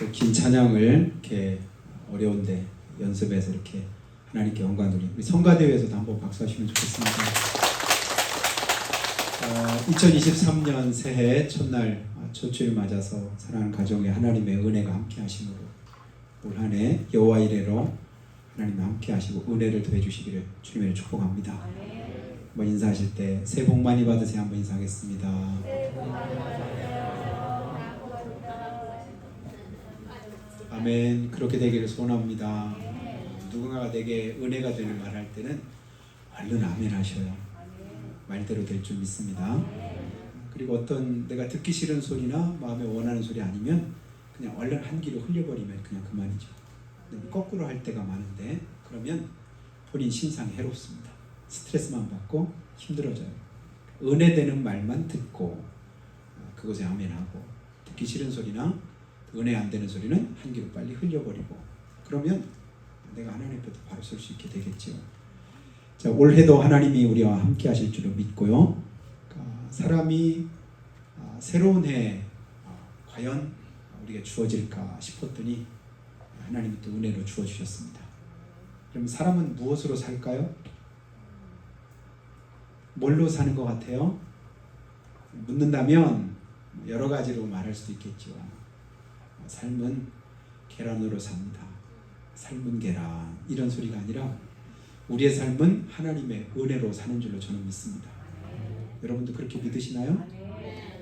또 긴 찬양을 이렇게 어려운데 연습해서 이렇게 하나님께 영광 돌리는 우리 성가대회에서도 한번 박수하시면 좋겠습니다. 2023년 새해 첫날 초주일 맞아서 사랑하는 가정에 하나님의 은혜가 함께 하심으로 올 한 해 여호와 이레로 하나님 함께 하시고 은혜를 더해 주시기를 주님을 축복합니다. 한번 인사하실 때 새해 복 많이 받으세요. 한번 인사하겠습니다. 아멘. 그렇게 되기를 소원합니다. 누군가가 내게 은혜가 되는 말할 때는 얼른 아멘 하셔요. 말대로 될 줄 믿습니다. 그리고 어떤 내가 듣기 싫은 소리나 마음에 원하는 소리 아니면 그냥 얼른 한 귀로 흘려버리면 그냥 그만이죠. 거꾸로 할 때가 많은데 그러면 본인 신상에 해롭습니다. 스트레스만 받고 힘들어져요. 은혜되는 말만 듣고 그것에 아멘하고 듣기 싫은 소리나 은혜 안 되는 소리는 한 귀로 빨리 흘려버리고 그러면 내가 하나님 앞에 바로 설 수 있게 되겠죠. 자, 올해도 하나님이 우리와 함께 하실 줄을 믿고요. 사람이 새로운 해 과연 우리가 주어질까 싶었더니 하나님이 또 은혜로 주어주셨습니다. 그럼 사람은 무엇으로 살까요? 뭘로 사는 것 같아요? 묻는다면 여러 가지로 말할 수도 있겠죠. 삶은 계란으로 삽니다. 삶은 계란 이런 소리가 아니라 우리의 삶은 하나님의 은혜로 사는 줄로 저는 믿습니다. 여러분도 그렇게 믿으시나요?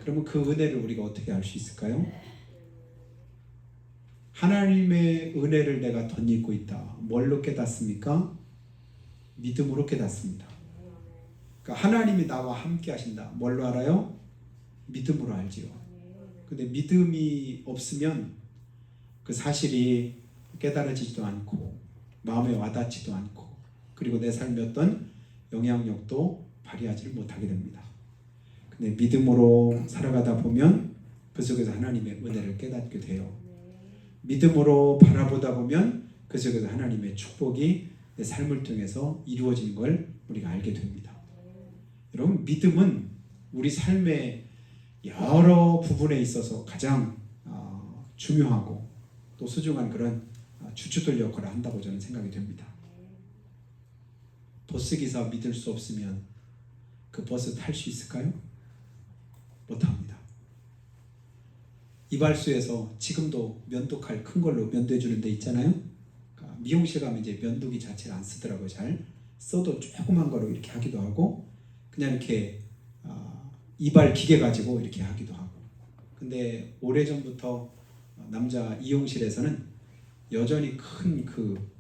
그러면 그 은혜를 우리가 어떻게 알 수 있을까요? 하나님의 은혜를 내가 덧입고 있다. 뭘로 깨닫습니까? 믿음으로 깨닫습니다. 그러니까 하나님이 나와 함께 하신다. 뭘로 알아요? 믿음으로 알지요. 근데 믿음이 없으면 그 사실이 깨달아지지도 않고 마음에 와닿지도 않고 그리고 내 삶의 어떤 영향력도 발휘하지를 못하게 됩니다. 근데 믿음으로 살아가다 보면 그 속에서 하나님의 은혜를 깨닫게 돼요. 믿음으로 바라보다 보면 그 속에서 하나님의 축복이 내 삶을 통해서 이루어진 걸 우리가 알게 됩니다. 여러분, 믿음은 우리 삶의 여러 부분에 있어서 가장 중요하고 또 소중한 그런 주춧돌 역할을 한다고 저는 생각이 됩니다. 버스기사 믿을 수 없으면 그 버스 탈 수 있을까요? 못합니다. 이발소에서 지금도 면도칼 큰 걸로 면도해 주는 데 있잖아요. 그러니까 미용실 가면 이제 면도기 자체를 안 쓰더라고요. 잘 써도 조그만 거로 이렇게 하기도 하고 그냥 이렇게 이발 기계 가지고 이렇게 하기도 하고. 근데 오래전부터 남자 이용실에서는 여전히 큰 그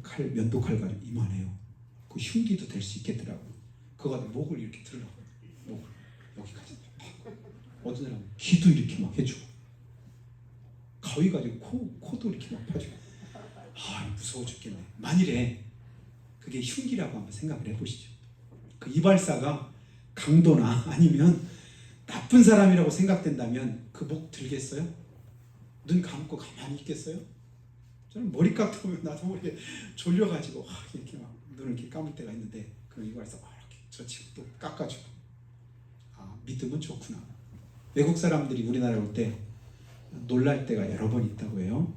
칼 면도칼 가지고 이만해요. 그 흉기도 될 수 있겠더라고요. 그거 가지고 목을 이렇게 들으라고요. 목을 여기까지. 어떤 사람은 귀도 이렇게 막 해주고 가위 가지고 코도 이렇게 막 펴주고. 무서워 죽겠네. 만일에 그게 흉기라고 한번 생각을 해보시죠. 그 이발사가 강도나 아니면 나쁜 사람이라고 생각된다면 그 목 들겠어요? 눈 감고 가만히 있겠어요? 저는 머리 깎다 보면 나도 모르게 졸려가지고 이렇게 막 눈을 이렇게 감을 때가 있는데 그럼 이발사 이렇게 저 친구 또 깎아주고. 믿음은 좋구나. 외국 사람들이 우리나라에 올 때 놀랄 때가 여러 번 있다고 해요.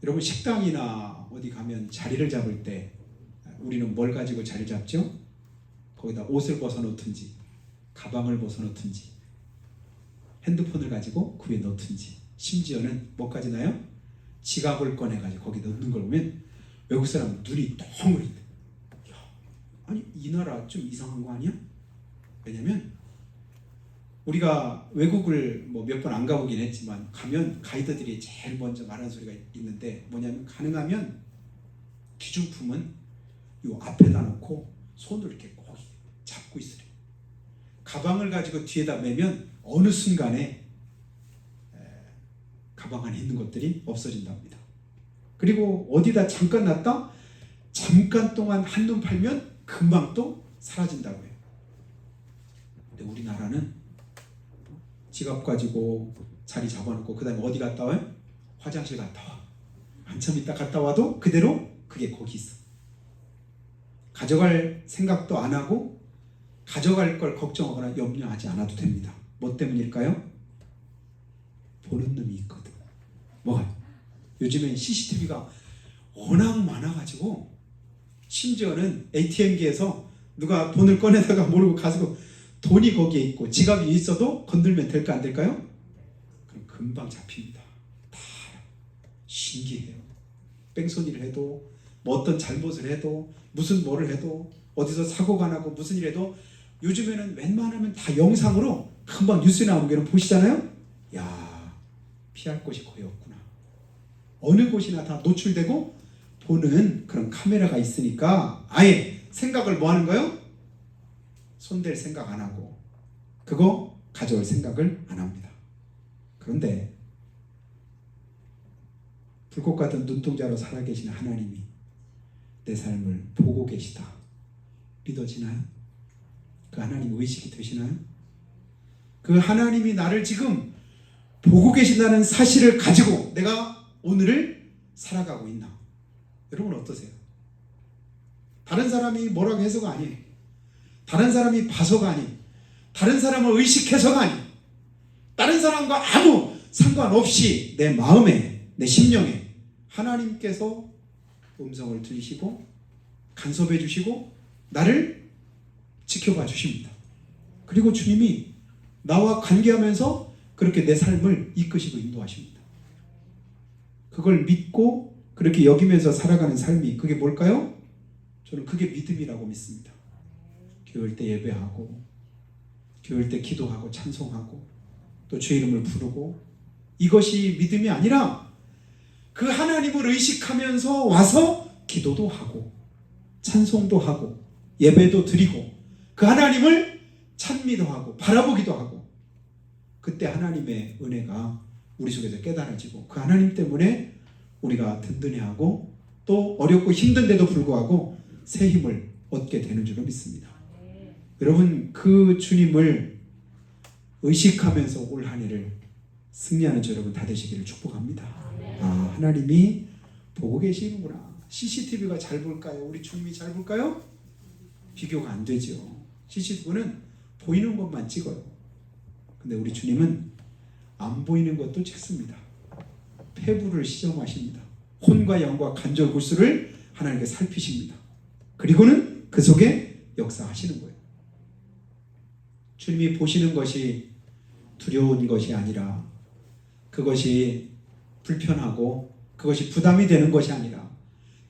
여러분, 식당이나 어디 가면 자리를 잡을 때 우리는 뭘 가지고 자리 잡죠? 거기다 옷을 벗어놓든지 가방을 벗어놓든지 핸드폰을 가지고 그 위에 넣든지 심지어는 뭐까지 나요? 지갑을 꺼내가지고 거기 넣는 걸 보면 외국 사람은 눈이 덩그리. 아니 이 나라 좀 이상한 거 아니야? 왜냐면 우리가 외국을 뭐 몇 번 안 가보긴 했지만 가면 가이드들이 제일 먼저 말하는 소리가 있는데 뭐냐면 가능하면 귀중품은 요 앞에다 놓고 손으로 이렇게 꼭 잡고 있으래요. 가방을 가지고 뒤에다 매면 어느 순간에 가방 안에 있는 것들이 없어진답니다. 그리고 어디다 잠깐 놨다 잠깐 동안 한눈 팔면 금방 또 사라진다고 해요. 근데 우리나라는 지갑 가지고 자리 잡아놓고 그 다음에 어디 갔다 와요? 화장실 갔다 와. 한참 있다 갔다 와도 그대로 그게 거기 있어. 가져갈 생각도 안 하고 가져갈 걸 걱정하거나 염려하지 않아도 됩니다. 뭐 때문일까요? 보는 놈이 있거든. 뭐가? 요즘엔 CCTV가 워낙 많아가지고 심지어는 ATM기에서 누가 돈을 꺼내다가 모르고 가지고 돈이 거기에 있고 지갑이 있어도 건들면 될까 안 될까요? 그럼 금방 잡힙니다. 다 신기해요. 뺑소니를 해도 뭐 어떤 잘못을 해도 무슨 뭐를 해도 어디서 사고가 나고 무슨 일 해도 요즘에는 웬만하면 다 영상으로 금방 뉴스에 나오는 게 보시잖아요. 야, 피할 곳이 거의 없구나. 어느 곳이나 다 노출되고 보는 그런 카메라가 있으니까 아예 생각을 뭐 하는 거예요? 손댈 생각 안 하고 그거 가져올 생각을 안 합니다. 그런데 불꽃 같은 눈동자로 살아계신 하나님이 내 삶을 보고 계시다. 믿어지나요? 그 하나님 의식이 되시나요? 그 하나님이 나를 지금 보고 계신다는 사실을 가지고 내가 오늘을 살아가고 있나? 여러분 어떠세요? 다른 사람이 뭐라고 해서가 아니에요. 다른 사람이 봐서가 아니에요. 다른 사람을 의식해서가 아니에요. 다른 사람과 아무 상관없이 내 마음에, 내 심령에 하나님께서 음성을 들리시고 간섭해 주시고 나를 지켜봐 주십니다. 그리고 주님이 나와 관계하면서 그렇게 내 삶을 이끄시고 인도하십니다. 그걸 믿고 그렇게 여기면서 살아가는 삶이 그게 뭘까요? 저는 그게 믿음이라고 믿습니다. 교회 때 예배하고 교회 때 기도하고 찬송하고 또 주의 이름을 부르고 이것이 믿음이 아니라 그 하나님을 의식하면서 와서 기도도 하고 찬송도 하고 예배도 드리고 그 하나님을 찬미도 하고 바라보기도 하고 그때 하나님의 은혜가 우리 속에서 깨달아지고 그 하나님 때문에 우리가 든든해하고 또 어렵고 힘든데도 불구하고 새 힘을 얻게 되는 줄로 믿습니다. 여러분 그 주님을 의식하면서 올 한 해를 승리하는 저 여러분 다 되시기를 축복합니다. 아, 하나님이 보고 계시는구나. CCTV가 잘 볼까요? 우리 주님이 잘 볼까요? 비교가 안 되죠. CCTV는 보이는 것만 찍어요. 근데 우리 주님은 안 보이는 것도 찍습니다. 폐부를 시험하십니다. 혼과 영과 간절 구수를 하나님께 살피십니다. 그리고는 그 속에 역사하시는 거예요. 주님이 보시는 것이 두려운 것이 아니라 그것이 불편하고 그것이 부담이 되는 것이 아니라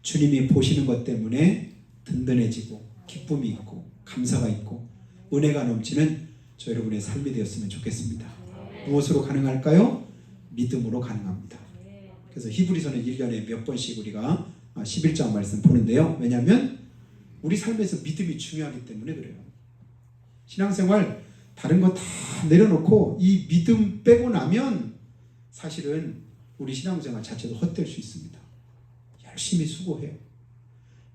주님이 보시는 것 때문에 든든해지고 기쁨이 있고 감사가 있고 은혜가 넘치는 저 여러분의 삶이 되었으면 좋겠습니다. 무엇으로 가능할까요? 믿음으로 가능합니다. 그래서 히브리서는 1년에 몇 번씩 우리가 11장 말씀 보는데요. 왜냐하면 우리 삶에서 믿음이 중요하기 때문에 그래요. 신앙생활 다른 거 다 내려놓고 이 믿음 빼고 나면 사실은 우리 신앙생활 자체도 헛될 수 있습니다. 열심히 수고해요.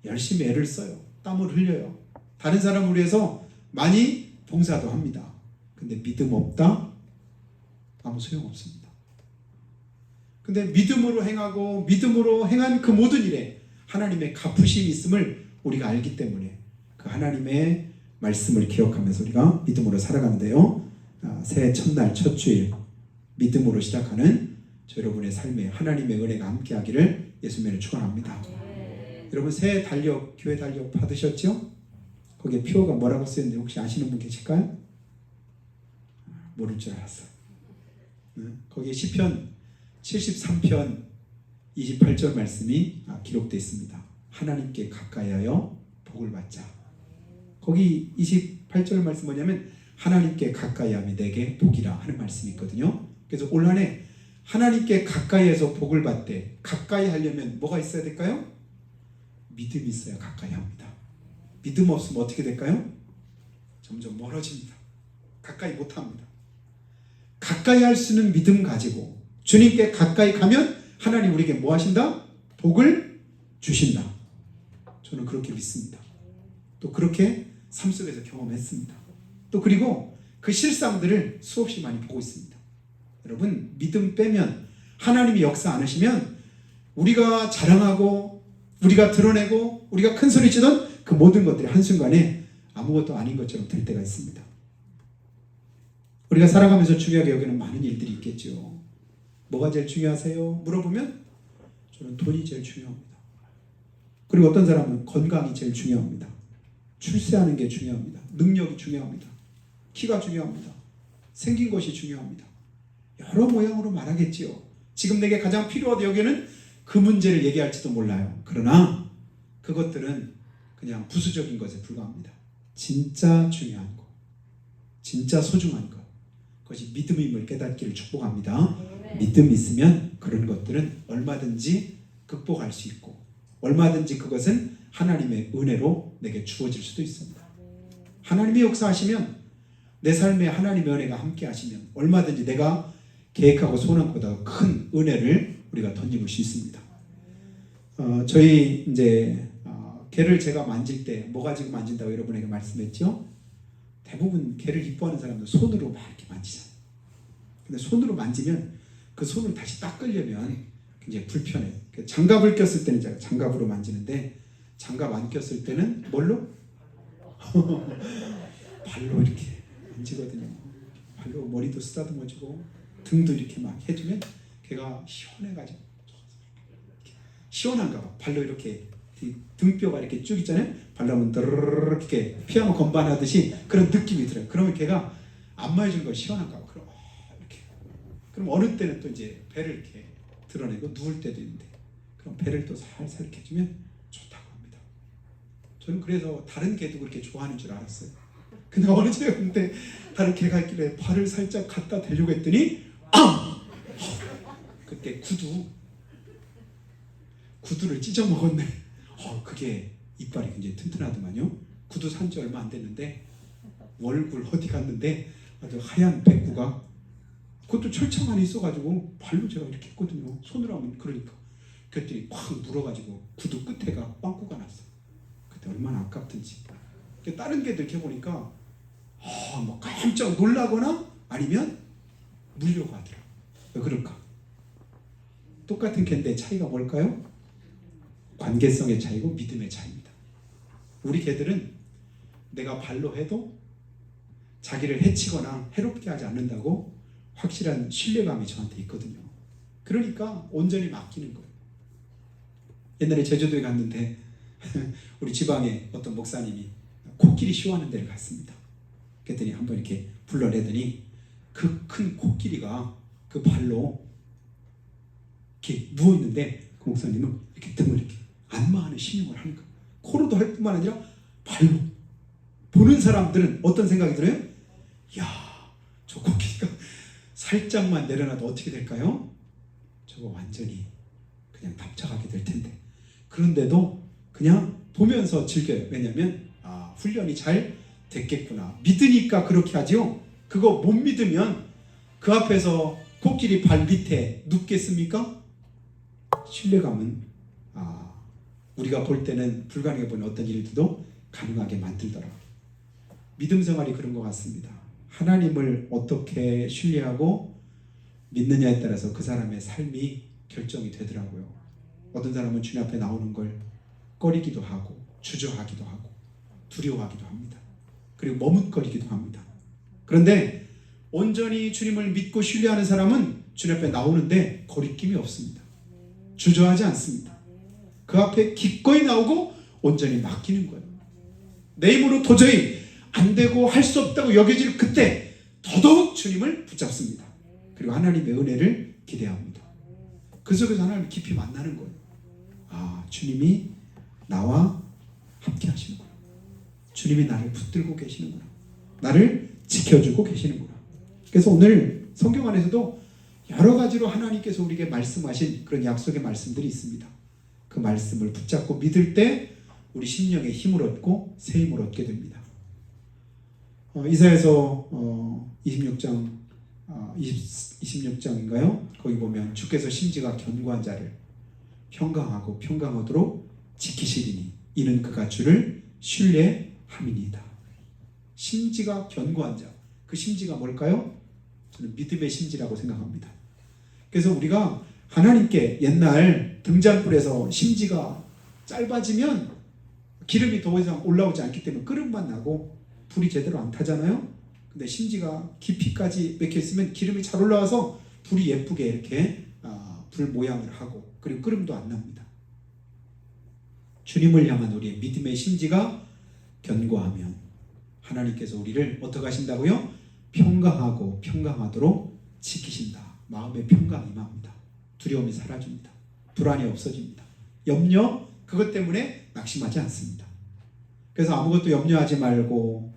열심히 애를 써요. 땀을 흘려요. 다른 사람을 위해서 많이 봉사도 합니다. 근데 믿음 없다? 아무 소용없습니다. 근데 믿음으로 행하고 믿음으로 행한 그 모든 일에 하나님의 갚으심이 있음을 우리가 알기 때문에 그 하나님의 말씀을 기억하면서 우리가 믿음으로 살아가는데요. 새해 첫날 첫 주일 믿음으로 시작하는 저 여러분의 삶에 하나님의 은혜가 함께하기를 예수님을 축원합니다. 여러분 새해 달력 교회 달력 받으셨죠? 거기에 표가 뭐라고 쓰였는데 혹시 아시는 분 계실까요? 모를 줄 알았어. 거기에 시편 73편 28절 말씀이 기록되어 있습니다. 하나님께 가까이하여 복을 받자. 거기 28절 말씀 뭐냐면 하나님께 가까이함이 내게 복이라 하는 말씀이 있거든요. 그래서 올 한 해 하나님께 가까이해서 복을 받되 가까이 하려면 뭐가 있어야 될까요? 믿음이 있어야 가까이 합니다. 믿음 없으면 어떻게 될까요? 점점 멀어집니다. 가까이 못합니다. 가까이 할 수 있는 믿음 가지고 주님께 가까이 가면 하나님 우리에게 뭐 하신다? 복을 주신다. 저는 그렇게 믿습니다. 또 그렇게 삶 속에서 경험했습니다. 또 그리고 그 실상들을 수없이 많이 보고 있습니다. 여러분 믿음 빼면 하나님이 역사 안 하시면 우리가 자랑하고 우리가 드러내고 우리가 큰 소리 치던 그 모든 것들이 한순간에 아무것도 아닌 것처럼 될 때가 있습니다. 우리가 살아가면서 중요하게 여기는 많은 일들이 있겠죠. 뭐가 제일 중요하세요? 물어보면 저는 돈이 제일 중요합니다. 그리고 어떤 사람은 건강이 제일 중요합니다. 출세하는 게 중요합니다. 능력이 중요합니다. 키가 중요합니다. 생긴 것이 중요합니다. 여러 모양으로 말하겠지요. 지금 내게 가장 필요하다 여기는 그 문제를 얘기할지도 몰라요. 그러나 그것들은 그냥 부수적인 것에 불과합니다. 진짜 중요한 것, 진짜 소중한 것, 그것이 믿음임을 깨닫기를 축복합니다. 믿음이 있으면 그런 것들은 얼마든지 극복할 수 있고 얼마든지 그것은 하나님의 은혜로 내게 주어질 수도 있습니다. 하나님이 역사하시면 내 삶에 하나님의 은혜가 함께 하시면 얼마든지 내가 계획하고 소원한 것보다 큰 은혜를 우리가 덧입을 수 있습니다. 저희 이제 개를 제가 만질 때 뭐 가지고 만진다고 여러분에게 말씀했죠? 대부분 개를 이뻐하는 사람들 손으로 막 이렇게 만지잖아요. 근데 손으로 만지면 그 손을 다시 닦으려면 굉장히 불편해요. 장갑을 꼈을 때는 제가 장갑으로 만지는데 장갑 안 꼈을 때는 뭘로? 발로 이렇게 만지거든요. 발로 머리도 쓰다듬어주고 등도 이렇게 막 해주면 걔가 시원해가지고 시원한가 봐. 발로 이렇게 등뼈가 이렇게 쭉 있잖아요. 발로 하면 드르르르 이렇게 피아노 건반하듯이 그런 느낌이 들어요. 그러면 걔가 안마해주는 거 시원한가 봐. 그럼 이렇게. 그럼 어느 때는 또 이제 배를 이렇게 드러내고 누울 때도 있는데 그럼 배를 또 살살 이렇게 해주면 좋다고 합니다. 저는 그래서 다른 개도 그렇게 좋아하는 줄 알았어요. 근데 어느 집에 갔는데 다른 개가 있길래 발을 살짝 갖다 대려고 했더니 그때 구두를 찢어 먹었네. 그게 이빨이 굉장히 튼튼하더만요. 구두 산지 얼마 안 됐는데 월굴 어디 갔는데 아주 하얀 백구가 그것도 철창 안에 있어가지고 발로 제가 이렇게 했거든요. 손으로 하면 그러니까 그랬더니 팍 물어가지고 구두 끝에가 빵꾸가 났어. 그때 얼마나 아깝든지. 다른 개들 이렇게 보니까 뭐 깜짝 놀라거나 아니면 물려고 하더라. 왜 그럴까? 똑같은 개인데 차이가 뭘까요? 관계성의 차이고 믿음의 차이입니다. 우리 개들은 내가 발로 해도 자기를 해치거나 해롭게 하지 않는다고 확실한 신뢰감이 저한테 있거든요. 그러니까 온전히 맡기는 거예요. 옛날에 제주도에 갔는데 우리 지방에 어떤 목사님이 코끼리 쇼하는 데를 갔습니다. 그랬더니 한번 이렇게 불러내더니 그 큰 코끼리가 그 발로 이렇게 누워있는데 그 목사님은 이렇게 등을 이렇게 안마하는 신용을 하는 거예요. 코로도 할 뿐만 아니라 발로. 보는 사람들은 어떤 생각이 들어요? 이야, 저 코끼리가 살짝만 내려놔도 어떻게 될까요? 저거 완전히 그냥 납작하게 될 텐데. 그런데도 그냥 보면서 즐겨요. 왜냐하면 훈련이 잘 됐겠구나. 믿으니까 그렇게 하죠. 그거 못 믿으면 그 앞에서 코끼리 발 밑에 눕겠습니까? 신뢰감은 우리가 볼 때는 불가능해 보이는 어떤 일들도 가능하게 만들더라고요. 믿음 생활이 그런 것 같습니다. 하나님을 어떻게 신뢰하고 믿느냐에 따라서 그 사람의 삶이 결정이 되더라고요. 어떤 사람은 주님 앞에 나오는 걸 꺼리기도 하고 주저하기도 하고 두려워하기도 합니다. 그리고 머뭇거리기도 합니다. 그런데 온전히 주님을 믿고 신뢰하는 사람은 주님 앞에 나오는데 거리낌이 없습니다. 주저하지 않습니다. 그 앞에 기꺼이 나오고 온전히 맡기는 거예요. 내 힘으로 도저히 안 되고 할 수 없다고 여겨질 그때 더더욱 주님을 붙잡습니다. 그리고 하나님의 은혜를 기대합니다. 그 속에서 하나님을 깊이 만나는 거예요. 주님이 나와 함께 하시는구나. 주님이 나를 붙들고 계시는구나. 나를 지켜주고 계시는구나. 그래서 오늘 성경 안에서도 여러 가지로 하나님께서 우리에게 말씀하신 그런 약속의 말씀들이 있습니다. 그 말씀을 붙잡고 믿을 때 우리 심령에 힘을 얻고 새 힘을 얻게 됩니다. 이사야서 26장인가요? 거기 보면 주께서 심지가 견고한 자를 평강하고 평강하도록 지키시리니 이는 그가 주를 신뢰함이니이다. 심지가 견고한 자. 그 심지가 뭘까요? 저는 믿음의 심지라고 생각합니다. 그래서 우리가 하나님께 옛날 등잔불에서 심지가 짧아지면 기름이 더 이상 올라오지 않기 때문에 끓음만 나고 불이 제대로 안 타잖아요. 근데 심지가 깊이까지 맥혀 있으면 기름이 잘 올라와서 불이 예쁘게 이렇게 불 모양을 하고 그리고 끓음도 안 납니다. 주님을 향한 우리의 믿음의 심지가 견고하면 하나님께서 우리를 어떻게 하신다고요? 평강하고 평강하도록 지키신다. 마음의 평강이 임합니다. 두려움이 사라집니다. 불안이 없어집니다. 염려 그것 때문에 낙심하지 않습니다. 그래서 아무것도 염려하지 말고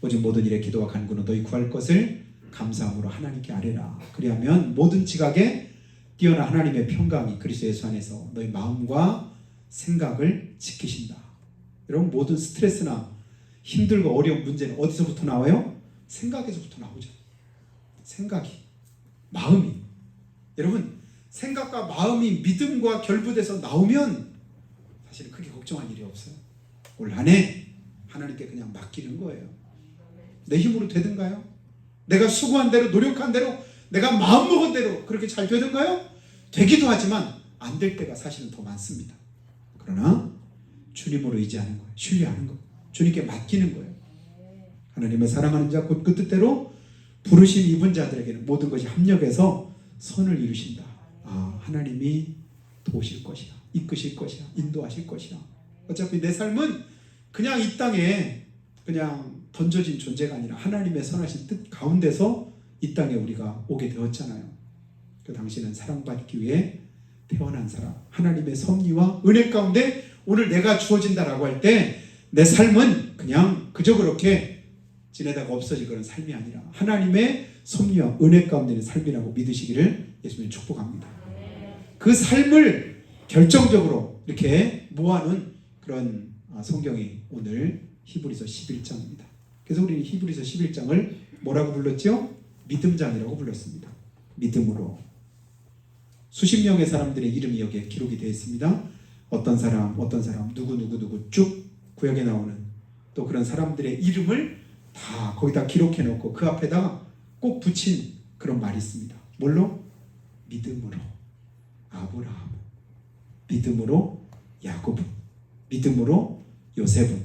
오직 모든 일에 기도와 간구는 너희 구할 것을 감사함으로 하나님께 아뢰라. 그리하면 모든 지각에 뛰어난 하나님의 평강이 그리스도 예수 안에서 너희 마음과 생각을 지키신다. 여러분 모든 스트레스나 힘들고 어려운 문제는 어디서부터 나와요? 생각에서부터 나오죠. 생각이, 마음이. 여러분 생각과 마음이 믿음과 결부돼서 나오면 사실 크게 걱정할 일이 없어요. 올 한 해 하나님께 그냥 맡기는 거예요. 내 힘으로 되든가요? 내가 수고한 대로 노력한 대로 내가 마음먹은 대로 그렇게 잘 되든가요? 되기도 하지만 안 될 때가 사실은 더 많습니다. 그러나 주님으로 의지하는 거예요. 신뢰하는 거예요. 주님께 맡기는 거예요. 하나님의 사랑하는 자 곧 그 뜻대로 부르심 입은 자들에게는 모든 것이 합력해서 선을 이루신다. 하나님이 도우실 것이야. 이끄실 것이야. 인도하실 것이야. 어차피 내 삶은 그냥 이 땅에 그냥 던져진 존재가 아니라 하나님의 선하신 뜻 가운데서 이 땅에 우리가 오게 되었잖아요. 그 당시는 사랑받기 위해 태어난 사람, 하나님의 섭리와 은혜 가운데 오늘 내가 주어진다라고 할 때 내 삶은 그냥 그저 그렇게 지내다가 없어질 그런 삶이 아니라 하나님의 섭리와 은혜 가운데는 삶이라고 믿으시기를 예수님 축복합니다. 그 삶을 결정적으로 이렇게 모아놓은 그런 성경이 오늘 히브리서 11장입니다. 그래서 우리는 히브리서 11장을 뭐라고 불렀죠? 믿음장이라고 불렀습니다. 믿음으로 수십 명의 사람들의 이름이 여기에 기록이 되어 있습니다. 어떤 사람 누구 쭉 구약에 나오는 또 그런 사람들의 이름을 다 거기다 기록해 놓고 그 앞에다가 꼭 붙인 그런 말이 있습니다. 뭘로? 믿음으로 아브라함, 믿음으로 야곱, 믿음으로 요셉은,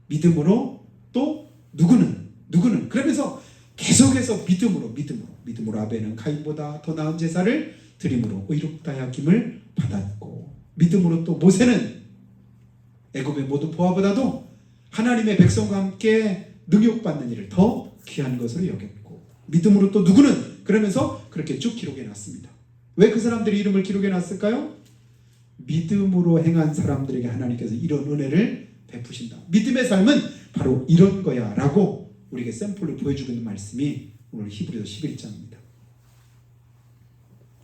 믿음으로 또 누구는 그러면서 계속해서 믿음으로 아벨은 가인보다 더 나은 제사를 드림으로 의롭다 여김을 받았고, 믿음으로 또 모세는 애굽의 모든 보화보다도 하나님의 백성과 함께 능욕받는 일을 더 귀한 것으로 여겼고, 믿음으로 또 누구는 그러면서 그렇게 쭉 기록해 놨습니다. 왜 그 사람들의 이름을 기록해 놨을까요? 믿음으로 행한 사람들에게 하나님께서 이런 은혜를 베푸신다. 믿음의 삶은 바로 이런 거야 라고 우리에게 샘플을 보여주고 있는 말씀이 오늘 히브리서 11장입니다.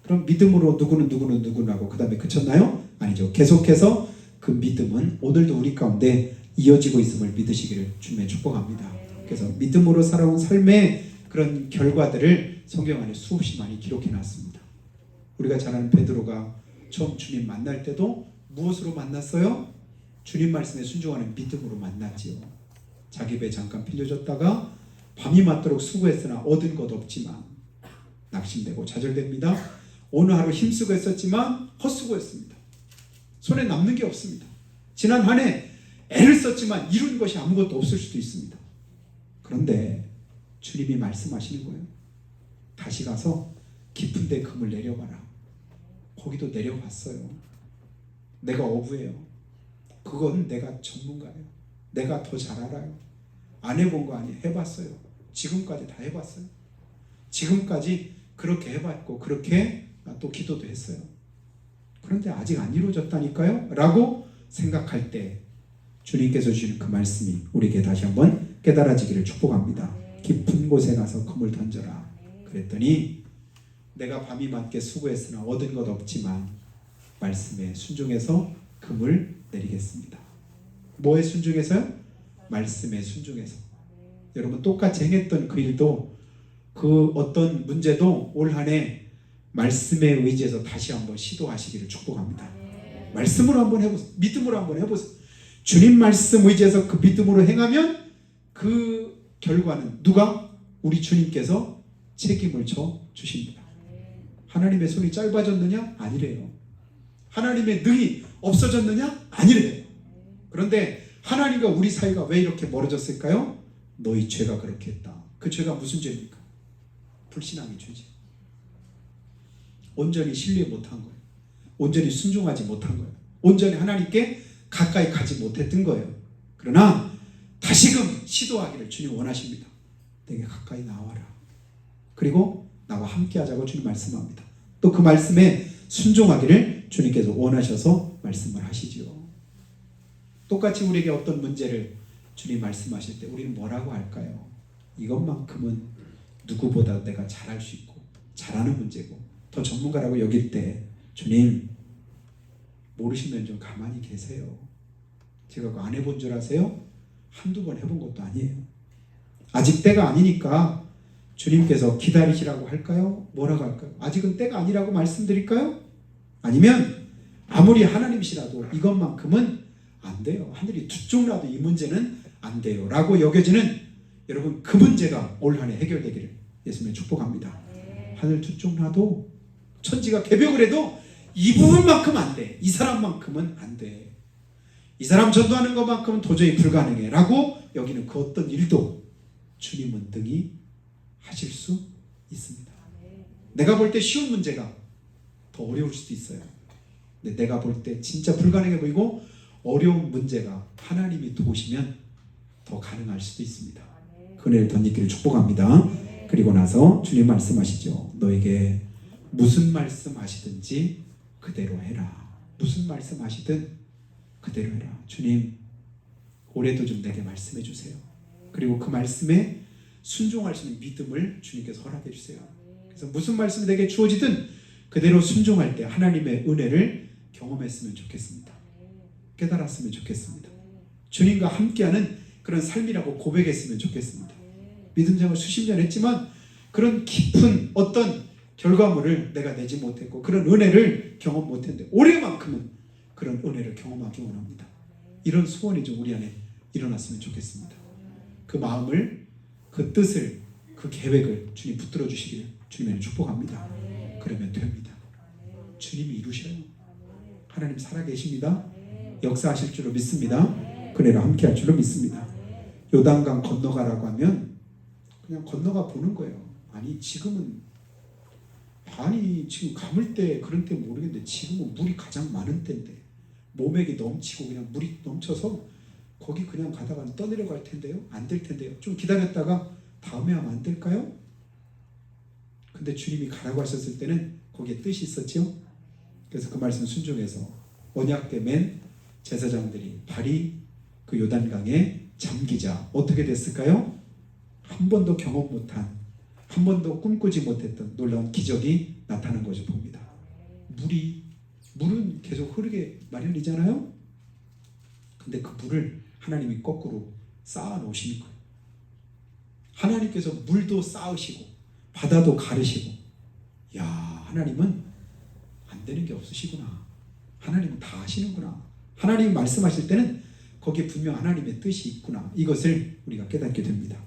그럼 믿음으로 누구는 하고 그 다음에 그쳤나요? 아니죠. 계속해서 그 믿음은 오늘도 우리 가운데 이어지고 있음을 믿으시기를 주님의 축복합니다. 그래서 믿음으로 살아온 삶의 그런 결과들을 성경 안에 수없이 많이 기록해 놨습니다. 우리가 잘 아는 베드로가 처음 주님 만날 때도 무엇으로 만났어요? 주님 말씀에 순종하는 믿음으로 만났지요. 자기 배 잠깐 빌려줬다가 밤이 맞도록 수고했으나 얻은 것 없지만 낙심되고 좌절됩니다. 오늘 하루 힘쓰고 했었지만 헛수고했습니다. 손에 남는 게 없습니다. 지난 한 해 애를 썼지만 이룬 것이 아무것도 없을 수도 있습니다. 그런데 주님이 말씀하시는 거예요. 다시 가서 깊은 데 금을 내려봐라. 거기도 내려봤어요. 내가 어부예요. 그건 내가 전문가예요. 내가 더 잘 알아요. 안 해본 거 아니에요. 해봤어요. 지금까지 다 해봤어요. 지금까지 그렇게 해봤고 그렇게 또 기도도 했어요. 그런데 아직 안 이루어졌다니까요? 라고 생각할 때 주님께서 주시는 그 말씀이 우리에게 다시 한번 깨달아지기를 축복합니다. 깊은 곳에 가서 금을 던져라. 그랬더니 내가 밤이 맞게 수고했으나 얻은 것 없지만 말씀에 순종해서 금을 내리겠습니다. 뭐에 순종해서요? 말씀에 순종해서. 여러분 똑같이 행했던 그 일도 그 어떤 문제도 올 한 해 말씀에 의지해서 다시 한번 시도하시기를 축복합니다. 말씀으로 한번 해보세요. 믿음으로 한번 해보세요. 주님 말씀 의지해서 그 믿음으로 행하면 그 결과는 누가? 우리 주님께서 책임을 져 주십니다. 하나님의 손이 짧아졌느냐? 아니래요. 하나님의 능이 없어졌느냐? 아니래요. 그런데 하나님과 우리 사이가 왜 이렇게 멀어졌을까요? 너희 죄가 그렇게 했다. 그 죄가 무슨 죄입니까? 불신앙의 죄지. 온전히 신뢰 못한 거예요. 온전히 순종하지 못한 거예요. 온전히 하나님께 가까이 가지 못했던 거예요. 그러나 다시금 시도하기를 주님 원하십니다. 내게 가까이 나와라. 그리고 나와 함께 하자고 주님 말씀합니다. 또 그 말씀에 순종하기를 주님께서 원하셔서 말씀을 하시지요. 똑같이 우리에게 어떤 문제를 주님 말씀하실 때 우리는 뭐라고 할까요? 이것만큼은 누구보다 내가 잘할 수 있고 잘하는 문제고 더 전문가라고 여길 때 주님 모르시면 좀 가만히 계세요. 제가 그거 안 해본 줄 아세요? 한두 번 해본 것도 아니에요. 아직 때가 아니니까 주님께서 기다리시라고 할까요? 뭐라고 할까요? 아직은 때가 아니라고 말씀드릴까요? 아니면 아무리 하나님이시라도 이것만큼은 안 돼요. 하늘이 두 쪽라도 이 문제는 안 돼요. 라고 여겨지는 여러분 그 문제가 올 한 해 해결되기를 예수님의 축복합니다. 하늘 두 쪽라도 천지가 개벽을 해도 이 부분만큼 안 돼. 이 사람만큼은 안 돼. 이 사람 전도하는 것만큼은 도저히 불가능해. 라고 여기는 그 어떤 일도 주님은 등이 하실 수 있습니다. 내가 볼 때 쉬운 문제가 더 어려울 수도 있어요. 근데 내가 볼 때 진짜 불가능해 보이고 어려운 문제가 하나님이 도우시면 더 가능할 수도 있습니다. 그 은혜를 덧입기를 축복합니다. 그리고 나서 주님 말씀하시죠. 너에게 무슨 말씀하시든지 그대로 해라. 무슨 말씀하시든 그대로 해라. 주님 올해도 좀 내게 말씀해 주세요. 그리고 그 말씀에 순종할 수 있는 믿음을 주님께서 허락해 주세요. 그래서 무슨 말씀이 내게 주어지든 그대로 순종할 때 하나님의 은혜를 경험했으면 좋겠습니다. 깨달았으면 좋겠습니다. 주님과 함께하는 그런 삶이라고 고백했으면 좋겠습니다. 믿음 생활 수십 년 했지만 그런 깊은 어떤 결과물을 내가 내지 못했고 그런 은혜를 경험 못했는데 올해만큼은 그런 은혜를 경험하기 원합니다. 이런 소원이 좀 우리 안에 일어났으면 좋겠습니다. 그 마음을, 그 뜻을, 그 계획을 주님 붙들어 주시기를 주님을 축복합니다. 그러면 됩니다. 주님이 이루셔요. 하나님 살아계십니다. 역사하실 줄로 믿습니다. 그네로 함께 할 줄로 믿습니다. 요단강 건너가라고 하면 그냥 건너가 보는 거예요. 아니 지금 가물 때 그런 때 모르겠는데 지금은 물이 가장 많은 때인데 몸액이 넘치고 그냥 물이 넘쳐서 거기 그냥 가다가 떠내려갈 텐데요. 안 될 텐데요. 좀 기다렸다가 다음에 하면 안 될까요? 근데 주님이 가라고 하셨을 때는 거기에 뜻이 있었죠. 그래서 그 말씀 순종해서 언약궤 맨 제사장들이 발이 그 요단강에 잠기자 어떻게 됐을까요? 한 번도 경험 못한, 한 번도 꿈꾸지 못했던 놀라운 기적이 나타난 것을 봅니다. 물은 계속 흐르게 마련이잖아요. 근데 그 물을 하나님이 거꾸로 쌓아 놓으시는 거예요. 하나님께서 물도 쌓으시고 바다도 가르시고, 야, 하나님은 안 되는 게 없으시구나. 하나님은 다 하시는구나. 하나님이 말씀하실 때는 거기에 분명 하나님의 뜻이 있구나. 이것을 우리가 깨닫게 됩니다.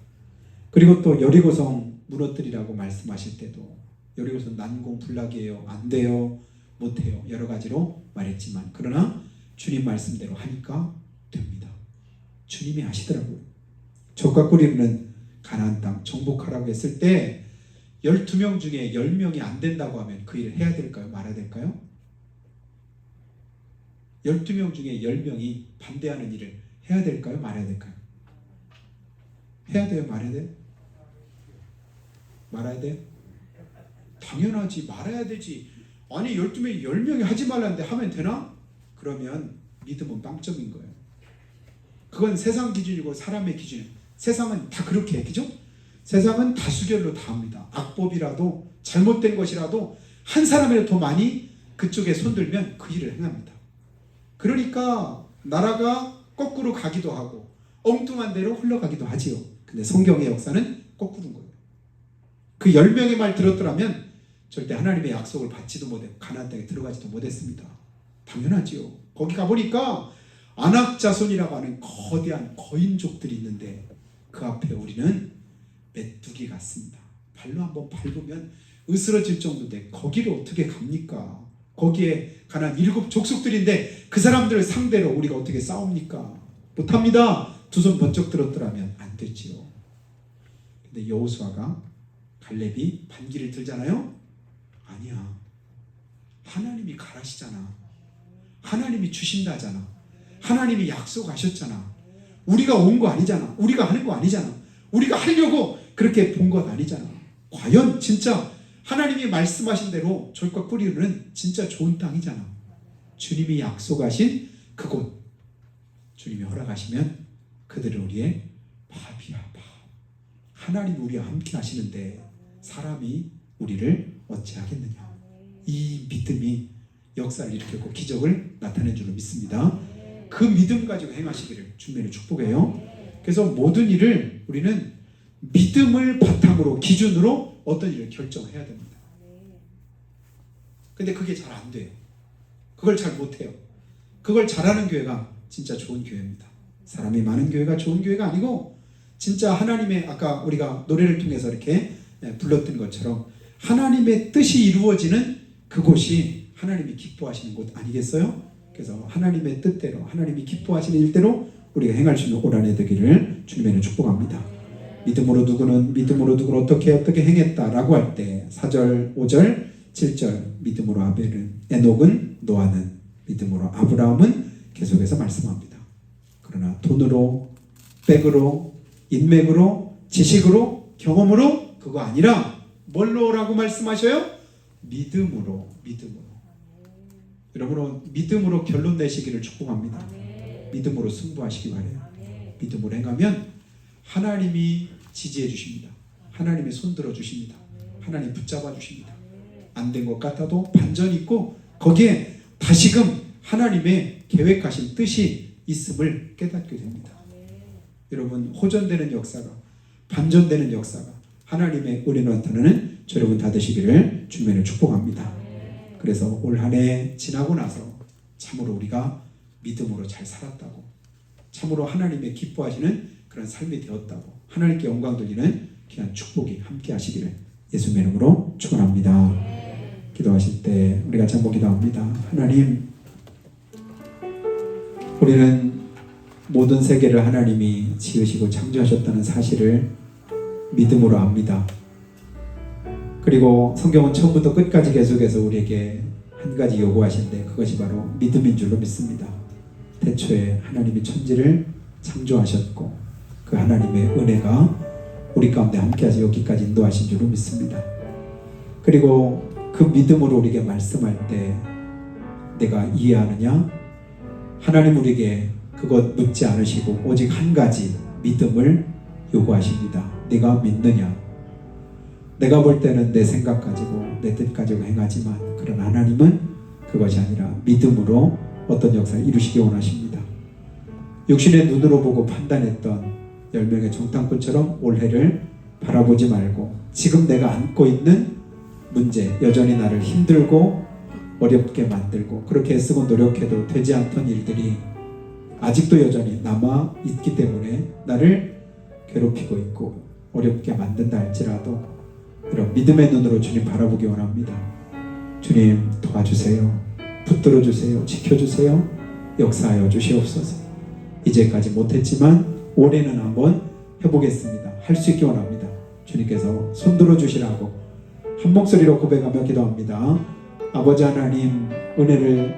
그리고 또 여리고성 무너뜨리라고 말씀하실 때도 여리고성 난공불락이에요. 안 돼요. 못해요. 여러 가지로 말했지만 그러나 주님 말씀대로 하니까 됩니다. 주님이 하시더라고요. 적과 꿀이 흐르는 가나안 땅 정복하라고 했을 때 12명 중에 10명이 안 된다고 하면 그 일을 해야 될까요? 말아야 될까요? 12명 중에 10명이 반대하는 일을 해야 될까요? 말아야 될까요? 해야 돼요? 말아야 돼요? 말아야 돼요? 당연하지. 말아야 되지. 아니 12명이 10명이 하지 말라는데 하면 되나? 그러면 믿음은 빵점인 거예요. 그건 세상 기준이고 사람의 기준이에요. 세상은 다 그렇게 해. 그죠? 세상은 다수결로 다 합니다. 악법이라도 잘못된 것이라도 한 사람이라도 더 많이 그쪽에 손들면 그 일을 행합니다. 그러니까 나라가 거꾸로 가기도 하고 엉뚱한 대로 흘러가기도 하지요. 근데 성경의 역사는 거꾸로인 거예요. 그 10명의 말 들었더라면 절대 하나님의 약속을 받지도 못했고 가나안 땅에 들어가지도 못했습니다. 당연하지요. 거기 가보니까 아낙 자손이라고 하는 거대한 거인족들이 있는데 그 앞에 우리는 메뚜기 같습니다. 발로 한번 밟으면 으스러질 정도인데 거기를 어떻게 갑니까? 거기에 가나안 7 족속들인데 그 사람들을 상대로 우리가 어떻게 싸웁니까? 못합니다. 두 손 번쩍 들었더라면 안 됐지요. 근데 여호수아가 갈렙이 반기를 들잖아요. 아니야. 하나님이 가라시잖아. 하나님이 주신다잖아. 하나님이 약속하셨잖아. 우리가 온 거 아니잖아. 우리가 하는 거 아니잖아. 우리가 하려고 그렇게 본 것 아니잖아. 과연 진짜 하나님이 말씀하신 대로 졸과 꿀이는 진짜 좋은 땅이잖아. 주님이 약속하신 그곳, 주님이 허락하시면 그들은 우리의 밥이야, 밥. 하나님 우리와 함께 하시는데 사람이 우리를 어찌하겠느냐. 이 믿음이 역사를 일으켰고 기적을 나타낸 줄로 믿습니다. 그 믿음 가지고 행하시기를 주님의 축복해요. 그래서 모든 일을 우리는 믿음을 바탕으로 기준으로 어떤 일을 결정해야 됩니다. 근데 그게 잘 안 돼요. 그걸 잘 못해요. 그걸 잘하는 교회가 진짜 좋은 교회입니다. 사람이 많은 교회가 좋은 교회가 아니고 진짜 하나님의 아까 우리가 노래를 통해서 이렇게 불렀던 것처럼 하나님의 뜻이 이루어지는 그곳이 하나님이 기뻐하시는 곳 아니겠어요? 그래서 하나님의 뜻대로 하나님이 기뻐하시는 일대로 우리가 행할 수 있는 올 한 해 되기를 주님의 축복합니다. 믿음으로 누구는 어떻게 행했다라고 할 때 4절, 5절, 7절 믿음으로 아벨은, 에녹은, 노아는, 믿음으로 아브라함은 계속해서 말씀합니다. 그러나 돈으로, 백으로, 인맥으로, 지식으로, 경험으로 그거 아니라 뭘로라고 말씀하셔요? 믿음으로. 여러분 믿음으로 결론 내시기를 축복합니다. 믿음으로 승부하시기 바래요. 믿음으로 행하면 하나님이 지지해 주십니다. 하나님이 손들어 주십니다. 하나님 붙잡아 주십니다. 안 된 것 같아도 반전이 있고 거기에 다시금 하나님의 계획하신 뜻이 있음을 깨닫게 됩니다. 여러분 호전되는 역사가, 반전되는 역사가 하나님의 은혜로 나타나는 여러분 다 되시기를 주님의 축복합니다. 그래서 올 한 해 지나고 나서 참으로 우리가 믿음으로 잘 살았다고, 참으로 하나님의 기뻐하시는 그런 삶이 되었다고, 하나님께 영광 돌리는 귀한 축복이 함께 하시기를 예수님의 이름으로 축원합니다. 기도하실 때 우리 같이 한번 기도합니다. 하나님, 우리는 모든 세계를 하나님이 지으시고 창조하셨다는 사실을 믿음으로 압니다. 그리고 성경은 처음부터 끝까지 계속해서 우리에게 한 가지 요구하신데 그것이 바로 믿음인 줄로 믿습니다. 태초에 하나님이 천지를 창조하셨고 그 하나님의 은혜가 우리 가운데 함께하셔 여기까지 인도하신 줄로 믿습니다. 그리고 그 믿음으로 우리에게 말씀할 때 내가 이해하느냐? 하나님 우리에게 그것 묻지 않으시고 오직 한 가지 믿음을 요구하십니다. 내가 믿느냐? 내가 볼 때는 내 생각 가지고 내 뜻 가지고 행하지만 그러나 하나님은 그것이 아니라 믿음으로 어떤 역사를 이루시기 원하십니다. 육신의 눈으로 보고 판단했던 10명의 정탐꾼처럼 올해를 바라보지 말고 지금 내가 안고 있는 문제, 여전히 나를 힘들고 어렵게 만들고 그렇게 애쓰고 노력해도 되지 않던 일들이 아직도 여전히 남아 있기 때문에 나를 괴롭히고 있고 어렵게 만든다 할지라도 이런 믿음의 눈으로 주님 바라보기 원합니다. 주님 도와주세요. 붙들어 주세요. 지켜주세요. 역사하여 주시옵소서. 이제까지 못했지만 올해는 한번 해보겠습니다. 할 수 있기 원합니다. 주님께서 손들어 주시라고 한 목소리로 고백하며 기도합니다. 아버지 하나님, 은혜를